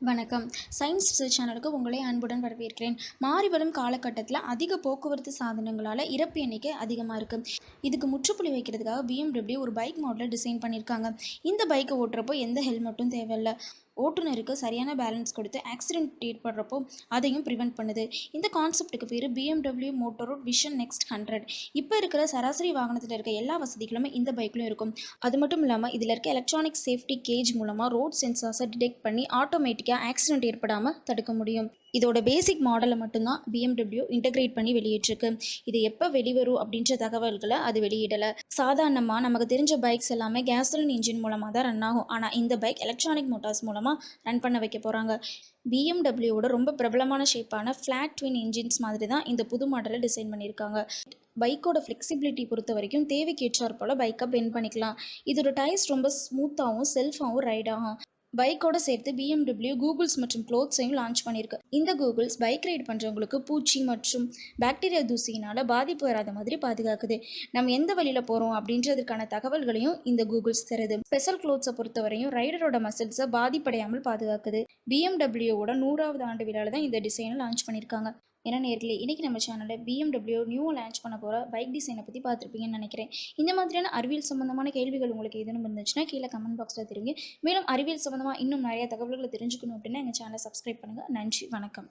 வணக்கம். Science research சேனலுக்கு உங்களை அன்புடன் வரவேற்கிறேன். மாறிவரும் காலகட்டத்தில் அதிக போக்குவரத்து சாதனங்களால் இறப்பு எண்ணிக்கை அதிகமாக இருக்குது. இதுக்கு முற்றுப்புள்ளி வைக்கிறதுக்காக BMW ஒரு பைக் மாடலை டிசைன் பண்ணியிருக்காங்க. இந்த பைக்கை ஓட்டுறப்போ எந்த ஹெல்மெட்டும் தேவையில்லை. ஓட்டுநருக்கு சரியான பேலன்ஸ் கொடுத்து ஆக்சிடென்ட் ஏற்படுறப்போ அதையும் ப்ரிவென்ட் பண்ணுது. இந்த கான்செப்ட்டுக்கு பேர் BMW மோட்டோரோட் விஷன் நெக்ஸ்ட் 100. இப்போ இருக்கிற சராசரி வாகனத்தில் இருக்க எல்லா வசதிகளுமே இந்த பைக்லையும் இருக்கும். அது மட்டும் இல்லாமல் இதில் இருக்க எலக்ட்ரானிக் சேஃப்டி கேஜ் மூலமாக ரோட் சென்சார்ஸை டிடெக்ட் பண்ணி ஆட்டோமேட்டிக்காக ஆக்சிடென்ட் ஏற்படாமல் தடுக்க முடியும். இதோட பேசிக் மாடலை மட்டும்தான் BMW இன்டகிரேட் பண்ணி வெளியிட்டிருக்கு. இது எப்போ வெளிவரும் அப்படின்ற தகவல்களை அது வெளியிடலை. சாதாரணமாக நமக்கு தெரிஞ்ச பைக்ஸ் எல்லாமே கேசோலின் இன்ஜின் மூலமாக தான் ரன் ஆகும். ஆனால் இந்த பைக் எலக்ட்ரானிக் மோட்டார்ஸ் மூலமாக ரன் பண்ண வைக்க போகிறாங்க. BMWவோட ரொம்ப பிரபலமான ஷேப்பான ஃப்ளாட் ட்வின் இன்ஜின்ஸ் மாதிரி தான் இந்த புது மாடலை டிசைன் பண்ணியிருக்காங்க. பைக்கோட ஃப்ளெக்சிபிலிட்டி பொறுத்த வரைக்கும் தேவைக்கேற்றாற் போல் பைக்கை பெண்ட் பண்ணிக்கலாம். இதோட டயர்ஸ் ரொம்ப ஸ்மூத்தாகவும் செல்ஃபாகவும் ரைட் ஆகும். பைக்கோட சேர்த்து BMW கூகுள்ஸ் மற்றும் க்ளோத்ஸையும் லான்ச் பண்ணியிருக்கு. இந்த கூகுள்ஸ் பைக் ரைட் பண்ணுறவங்களுக்கு பூச்சி மற்றும் பாக்டீரியா தூசியினால் பாதிப்பு வராத மாதிரி பாதுகாக்குது. நம்ம எந்த வழியில் போகிறோம் அப்படின்றதுக்கான தகவல்களையும் இந்த கூகுள்ஸ் தருது. ஸ்பெஷல் க்ளோத்ஸை பொறுத்தவரையும் ரைடரோட மசில்ஸை பாதிப்படையாமல் பாதுகாக்குது. BMWவோட 100வது ஆண்டு விழாவில் தான் இந்த டிசைனை லான்ச் பண்ணியிருக்காங்க. ஏன்னா நேர்களே, இன்றைக்கி நம்ம சேனலில் BMW நியூ லான்ச் பண்ண போகிற பைக் டிசைனை பற்றி பார்த்துருப்பீங்கன்னு நினைக்கிறேன். இந்த மாதிரியான அறிவியல் சம்பந்தமான கேள்விகள் உங்களுக்கு எதுவும் இருந்துச்சுன்னா கீழே கமெண்ட் பாக்ஸில் தெரியுங்க. மேலும் அறிவியல் சம்பந்தமாக இன்னும் நிறைய தகவல்களை தெரிஞ்சுக்கணும் அப்படின்னா எங்கள் சேனலை சப்ஸ்கிரைப் பண்ணுங்கள். நன்றி, வணக்கம்.